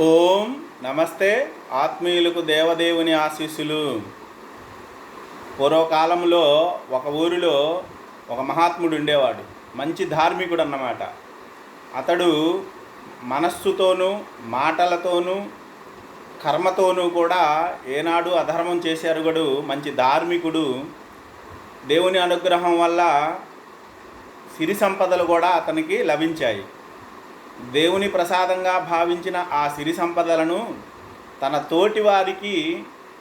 ఓం నమస్తే. ఆత్మీయులకు దేవదేవుని ఆశీస్సులు. పూర్వకాలంలో ఒక ఊరిలో ఒక మహాత్ముడు ఉండేవాడు. మంచి ధార్మికుడు అన్నమాట. అతడు మనస్సుతోనూ మాటలతోనూ కర్మతోనూ కూడా ఏనాడు అధర్మం చేసే అరుగుడు. మంచి ధార్మికుడు. దేవుని అనుగ్రహం వల్ల సిరి సంపదలు కూడా అతనికి లభించాయి. దేవుని ప్రసాదంగా భావించిన ఆ సిరి సంపదలను తన తోటి వారికి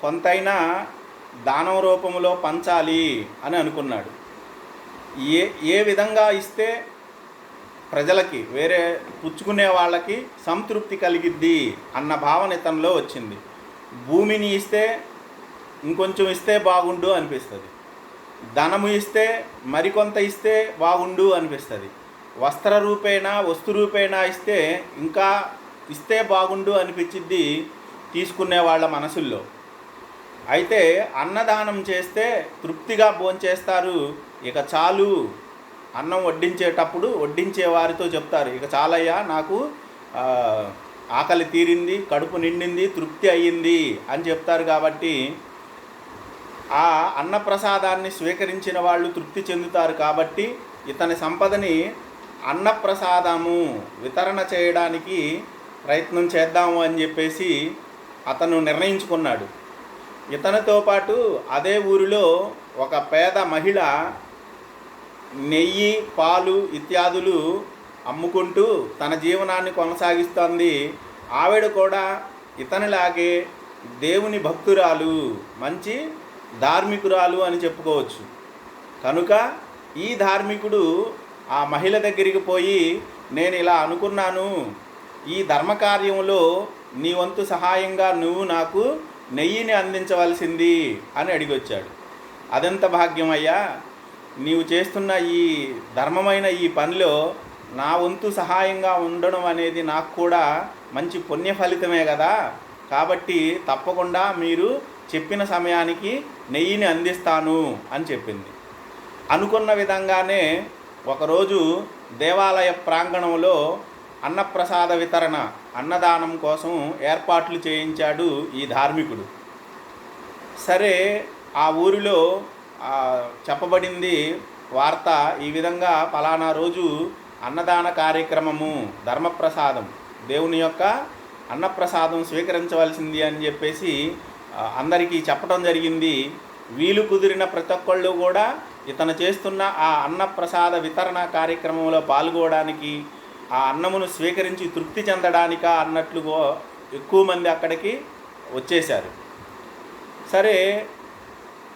కొంతైనా దానం రూపంలో పంచాలి అని అనుకున్నాడు. ఏ ఏ విధంగా ఇస్తే ప్రజలకి వేరే పుచ్చుకునే వాళ్ళకి సంతృప్తి కలిగిద్ది అన్న భావన ఇతనిలో వచ్చింది. భూమిని ఇస్తే ఇంకొంచెం ఇస్తే బాగుండు అనిపిస్తుంది. ధనము ఇస్తే మరికొంత ఇస్తే బాగుండు అనిపిస్తుంది. వస్త్ర రూపేణా వస్తు రూపేణా ఇస్తే ఇంకా ఇస్తే బాగుండు అనిపించిద్ది తీసుకునే వాళ్ళ మనసుల్లో. అయితే అన్నదానం చేస్తే తృప్తిగా భోంచేస్తారు. ఇక చాలు, అన్నం వడ్డించేటప్పుడు వడ్డించే వారితో చెప్తారు, ఇక చాలయ్యా, నాకు ఆకలి తీరింది, కడుపు నిండింది, తృప్తి అయ్యింది అని చెప్తారు. కాబట్టి ఆ అన్నప్రసాదాన్ని స్వీకరించిన వాళ్ళు తృప్తి చెందుతారు. కాబట్టి ఇతని సంపదని అన్నప్రసాదము వితరణ చేయడానికి ప్రయత్నం చేద్దాము అని చెప్పేసి అతను నిర్ణయించుకున్నాడు. ఇతనితో పాటు అదే ఊరిలో ఒక పేద మహిళ నెయ్యి, పాలు ఇత్యాదులు అమ్ముకుంటూ తన జీవనాన్ని కొనసాగిస్తోంది. ఆవిడ కూడా ఇతనిలాగే దేవుని భక్తురాలు, మంచి ధార్మికురాలు అని చెప్పుకోవచ్చు. కనుక ఈ ధార్మికుడు ఆ మహిళ దగ్గరికి పోయి, నేను ఇలా అనుకున్నాను, ఈ ధర్మకార్యంలో నీ వంతు సహాయంగా నువ్వు నాకు నెయ్యిని అందించవలసింది అని అడిగొచ్చాడు. అదెంత భాగ్యమయ్యా, నీవు చేస్తున్న ఈ ధర్మమైన ఈ పనిలో నా వంతు సహాయంగా ఉండడం అనేది నాకు కూడా మంచి పుణ్య ఫలితమే కదా. కాబట్టి తప్పకుండా మీరు చెప్పిన సమయానికి నెయ్యిని అందిస్తాను అని చెప్పింది. అనుకున్న విధంగానే ఒకరోజు దేవాలయ ప్రాంగణంలో అన్నప్రసాద వితరణ, అన్నదానం కోసం ఏర్పాట్లు చేయించాడు ఈ ధార్మికుడు. సరే, ఆ ఊరిలో చెప్పబడింది వార్త ఈ విధంగా, ఫలానా రోజు అన్నదాన కార్యక్రమము, ధర్మప్రసాదం, దేవుని యొక్క అన్నప్రసాదం స్వీకరించవలసింది అని చెప్పేసి అందరికీ చెప్పడం జరిగింది. వీలు కుదిరిన ప్రతి ఒక్కళ్ళు కూడా ఇతను చేస్తున్న ఆ అన్నప్రసాద వితరణ కార్యక్రమంలో పాల్గొనడానికి, ఆ అన్నమును స్వీకరించి తృప్తి చెందడానికా అన్నట్లుగా ఎక్కువ మంది అక్కడికి వచ్చేశారు. సరే,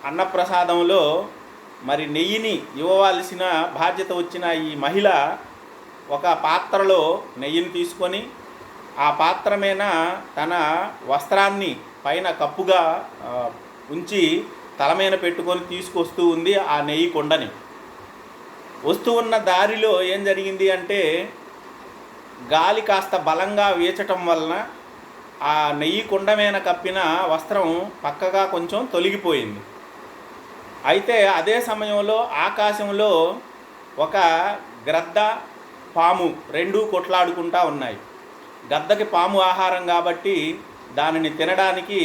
అన్నప్రసాదంలో మరి నెయ్యిని ఇవ్వవలసిన బాధ్యత వచ్చిన ఈ మహిళ ఒక పాత్రలో నెయ్యిని తీసుకొని ఆ పాత్ర మీద తన వస్త్రాన్ని పైన కప్పుగా ఉంచి తల మీద పెట్టుకొని తీసుకొస్తూ ఉంది ఆ నెయ్యి కొండని. వస్తూ ఉన్న దారిలో ఏం జరిగింది అంటే, గాలి కాస్త బలంగా వీచటం వలన ఆ నెయ్యి కొండ మీద కప్పిన వస్త్రం పక్కగా కొంచెం తొలగిపోయింది. అయితే అదే సమయంలో ఆకాశంలో ఒక గ్రద్ద, పాము రెండూ కొట్లాడుకుంటూ ఉన్నాయి. గద్దకి పాము ఆహారం కాబట్టి దానిని తినడానికి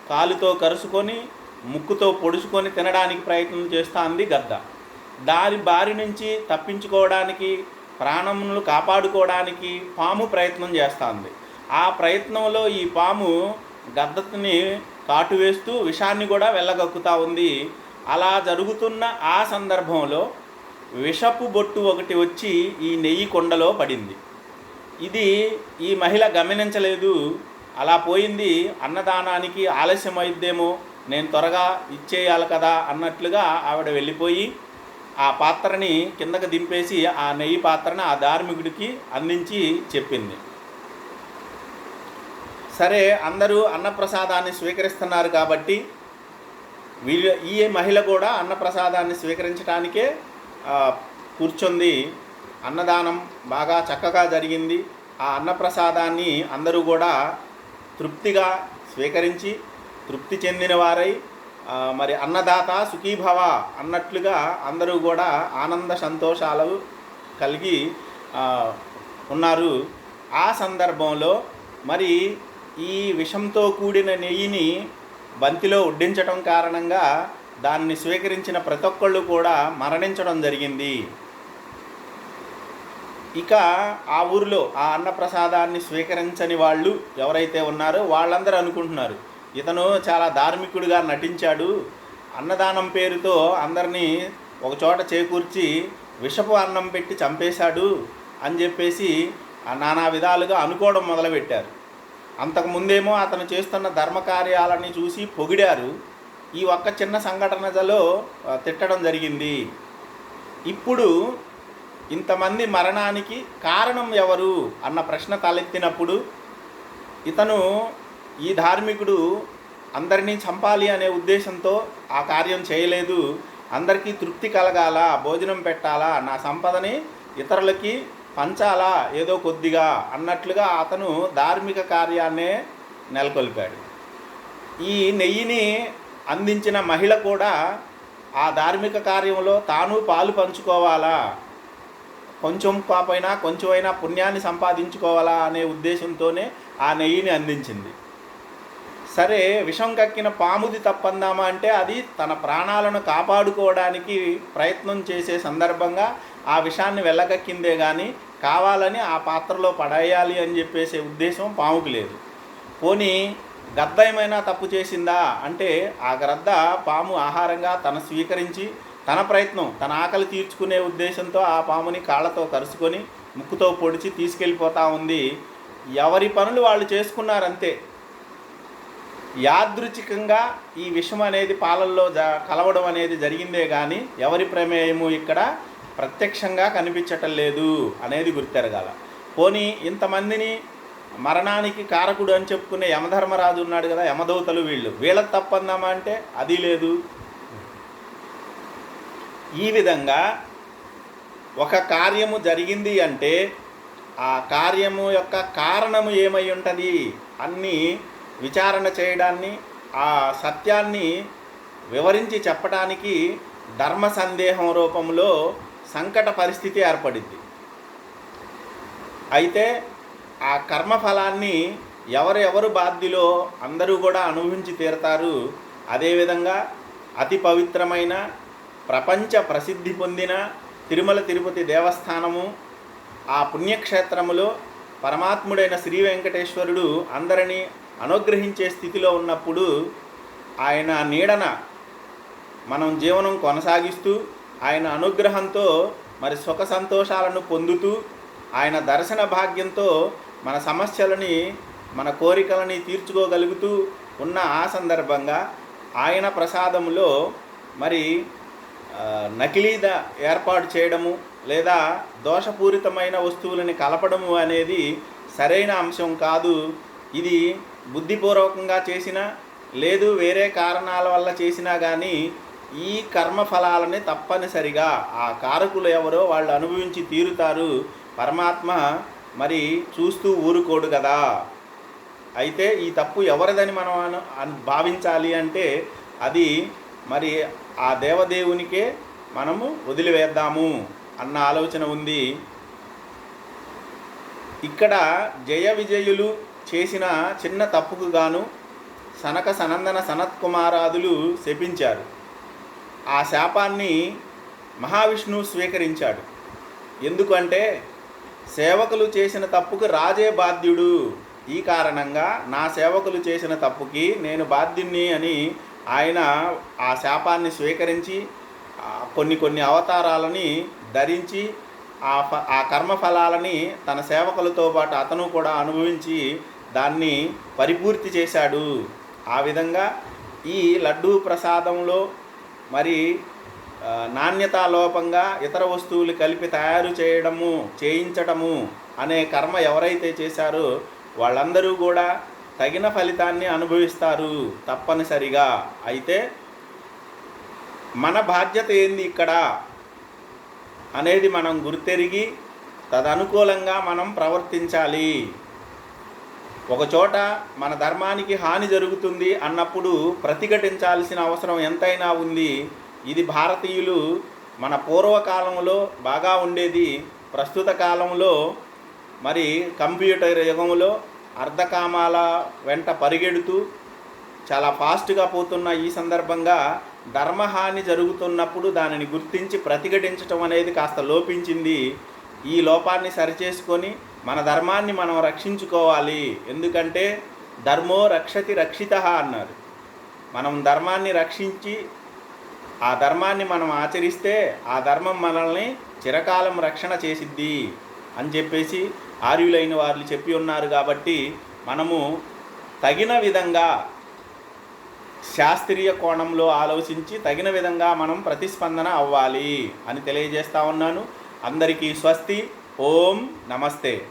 కాలుతో కరుచుకొని ముక్కుతో పొడుచుకొని తినడానికి ప్రయత్నం చేస్తుంది గద్ద. దాని బారి నుంచి తప్పించుకోవడానికి, ప్రాణములను కాపాడుకోవడానికి పాము ప్రయత్నం చేస్తుంది. ఆ ప్రయత్నంలో ఈ పాము గద్దని కాటు వేస్తూ విషాన్ని కూడా వెళ్ళగక్కుతూ ఉంది. అలా జరుగుతున్న ఆ సందర్భంలో విషపు బొట్టు ఒకటి వచ్చి ఈ నెయ్యి కొండలో పడింది. ఇది ఈ మహిళ గమనించలేదు. అలా పోయింది, అన్నదానానికి ఆలస్యం అయిద్దేమో, నేను త్వరగా ఇచ్చేయాలి కదా అన్నట్లుగా ఆవిడ వెళ్ళిపోయి ఆ పాత్రని కిందకి దింపేసి ఆ నెయ్యి పాత్రని ఆ ధార్మికుడికి అందించి చెప్పింది. సరే, అందరూ అన్నప్రసాదాన్ని స్వీకరిస్తున్నారు కాబట్టి ఈ మహిళ కూడా అన్నప్రసాదాన్ని స్వీకరించడానికే కూర్చుంది. అన్నదానం బాగా చక్కగా జరిగింది. ఆ అన్నప్రసాదాన్ని అందరూ కూడా తృప్తిగా స్వీకరించి తృప్తి చెందిన వారై మరి అన్నదాత సుఖీభవ అన్నట్లుగా అందరూ కూడా ఆనంద సంతోషాలు కలిగి ఉన్నారు. ఆ సందర్భంలో మరి ఈ విషంతో కూడిన నెయ్యిని బంతిలో వడ్డించడం కారణంగా దాన్ని స్వీకరించిన ప్రతి ఒక్కళ్ళు కూడా మరణించడం జరిగింది. ఇక ఆ ఊరిలో ఆ అన్నప్రసాదాన్ని స్వీకరించని వాళ్ళు ఎవరైతే ఉన్నారో వాళ్ళందరూ అనుకుంటున్నారు, ఇతను చాలా ధార్మికుడిగా నటించాడు, అన్నదానం పేరుతో అందరినీ ఒకచోట చేకూర్చి విషపు అన్నం పెట్టి చంపేశాడు అని చెప్పేసి నానా విధాలుగా అనుకోవడం మొదలుపెట్టారు. అంతకుముందేమో అతను చేస్తున్న ధర్మకార్యాలని చూసి పొగిడారు. ఈ ఒక్క చిన్న సంఘటనలో తిట్టడం జరిగింది. ఇప్పుడు ఇంతమంది మరణానికి కారణం ఎవరు అన్న ప్రశ్న తలెత్తినప్పుడు ఇతను ఈ ధార్మికుడు అందరినీ చంపాలి అనే ఉద్దేశంతో ఆ కార్యం చేయలేదు, అందరికీ తృప్తి కలగాల, భోజనం పెట్టాలా, నా సంపదని ఇతరులకి పంచాలా ఏదో కొద్దిగా అన్నట్లుగా అతను ధార్మిక కార్యాన్నే నెలకొల్పాడు. ఈ నెయ్యిని అందించిన మహిళ కూడా ఆ ధార్మిక కార్యంలో తాను పాలు పంచుకోవాలా, కొంచెం కాపోయినా కొంచెమైనా పుణ్యాన్ని సంపాదించుకోవాలా అనే ఉద్దేశంతోనే ఆ నెయ్యిని అందించింది. సరే, విషం కక్కిన పాముది తప్పందామా అంటే అది తన ప్రాణాలను కాపాడుకోవడానికి ప్రయత్నం చేసే సందర్భంగా ఆ విషాన్ని వెళ్ళగక్కిందే కానీ కావాలని ఆ పాత్రలో పడేయాలి అని చెప్పేసే ఉద్దేశం పాముకి లేదు. పోనీ గద్ద ఏమైనా తప్పు చేసిందా అంటే ఆ గ్రద్ద పాము ఆహారంగా తన స్వీకరించి తన ప్రయత్నం, తన ఆకలి తీర్చుకునే ఉద్దేశంతో ఆ పాముని కాళ్ళతో కరుచుకొని ముక్కుతో పొడిచి తీసుకెళ్ళిపోతూ ఉంది. ఎవరి పనులు వాళ్ళు చేసుకున్నారంతే. యాదృచ్ఛికంగా ఈ విషం అనేది పాలల్లో కలవడం అనేది జరిగిందే కానీ ఎవరి ప్రమేయము ఇక్కడ ప్రత్యక్షంగా కనిపించటం లేదు అనేది గుర్తెరగాల. పోనీ ఇంతమందిని మరణానికి కారకుడు అని చెప్పుకునే యమధర్మరాజు ఉన్నాడు కదా, యమదూతలు, వీళ్ళకి తప్పందామా అంటే అది లేదు. ఈ విధంగా ఒక కార్యము జరిగింది అంటే ఆ కార్యము యొక్క కారణము ఏమై ఉంటుంది అన్నీ విచారణ చేయడాన్ని, ఆ సత్యాన్ని వివరించి చెప్పడానికి ధర్మ సందేహం రూపంలో సంకట పరిస్థితి ఏర్పడింది. అయితే ఆ కర్మఫలాన్ని ఎవరెవరు బాధ్యులో అందరూ కూడా అనుభవించి తీరతారు. అదేవిధంగా అతి పవిత్రమైన ప్రపంచ ప్రసిద్ధి పొందిన తిరుమల తిరుపతి దేవస్థానము, ఆ పుణ్యక్షేత్రములో పరమాత్ముడైన శ్రీ వెంకటేశ్వరుడు అందరినీ అనుగ్రహించే స్థితిలో ఉన్నప్పుడు ఆయన నీడన మనం జీవనం కొనసాగిస్తూ ఆయన అనుగ్రహంతో మరి సుఖ సంతోషాలను పొందుతూ ఆయన దర్శన భాగ్యంతో మన సమస్యలని, మన కోరికలని తీర్చుకోగలుగుతూ ఉన్న ఆ సందర్భంగా ఆయన ప్రసాదములో మరి నకిలీద ఏర్పాటు చేయడము లేదా దోషపూరితమైన వస్తువులని కలపడము అనేది సరైన అంశం కాదు. ఇది బుద్ధిపూర్వకంగా చేసినా లేదు వేరే కారణాల వల్ల చేసినా కానీ ఈ కర్మఫలాలని తప్పనిసరిగా ఆ కారకులు ఎవరో వాళ్ళు అనుభవించి తీరుతారు. పరమాత్మ మరి చూస్తూ ఊరుకోడు కదా. అయితే ఈ తప్పు ఎవరిదని మనం భావించాలి అంటే అది మరి ఆ దేవదేవునికే మనము వదిలివేద్దాము అన్న ఆలోచన ఉంది. ఇక్కడ జయ విజయులు చేసిన చిన్న తప్పుకు గాను సనక సనందన సనత్కుమారాదులు శపించారు. ఆ శాపాన్ని మహావిష్ణువు స్వీకరించాడు. ఎందుకంటే సేవకులు చేసిన తప్పుకు రాజే బాధ్యుడు, ఈ కారణంగా నా సేవకులు చేసిన తప్పుకి నేను బాధ్యుణ్ణి అని ఆయన ఆ శాపాన్ని స్వీకరించి కొన్ని అవతారాలని ధరించి ఆ కర్మఫలాలని తన సేవకులతో పాటు అతను కూడా అనుభవించి దాన్ని పరిపూర్తి చేశాడు. ఆ విధంగా ఈ లడ్డూ ప్రసాదంలో మరి నాణ్యతాలోపంగా ఇతర వస్తువులు కలిపి తయారు చేయించడము అనే కర్మ ఎవరైతే చేశారో వాళ్ళందరూ కూడా తగిన ఫలితాన్ని అనుభవిస్తారు తప్పనిసరిగా. అయితే మన బాధ్యత ఏంది ఇక్కడ అనేది మనం గుర్తెరిగి తదనుకూలంగా మనం ప్రవర్తించాలి. ఒకచోట మన ధర్మానికి హాని జరుగుతుంది అన్నప్పుడు ప్రతిఘటించాల్సిన అవసరం ఎంతైనా ఉంది. ఇది భారతీయులు మన పూర్వకాలంలో బాగా ఉండేది. ప్రస్తుత కాలంలో మరి కంప్యూటర్ యుగంలో అర్ధకామాల వెంట పరిగెడుతూ చాలా ఫాస్ట్గా పోతున్న ఈ సందర్భంగా ధర్మహాని జరుగుతున్నప్పుడు దానిని గుర్తించి ప్రతిఘటించటం అనేది కాస్త లోపించింది. ఈ లోపాన్ని సరిచేసుకొని మన ధర్మాన్ని మనం రక్షించుకోవాలి. ఎందుకంటే ధర్మో రక్షతి రక్షిత అన్నారు. మనం ధర్మాన్ని రక్షించి ఆ ధర్మాన్ని మనం ఆచరిస్తే ఆ ధర్మం మనల్ని చిరకాలం రక్షణ చేసిద్ది అని చెప్పేసి ఆర్యులైన వారు చెప్పి ఉన్నారు. కాబట్టి మనము తగిన విధంగా శాస్త్రీయ కోణంలో ఆలోచించి తగిన విధంగా మనం ప్రతిస్పందన అవ్వాలి అని తెలియజేస్తా ఉన్నాను. అందరికీ స్వస్తి. ఓం నమస్తే.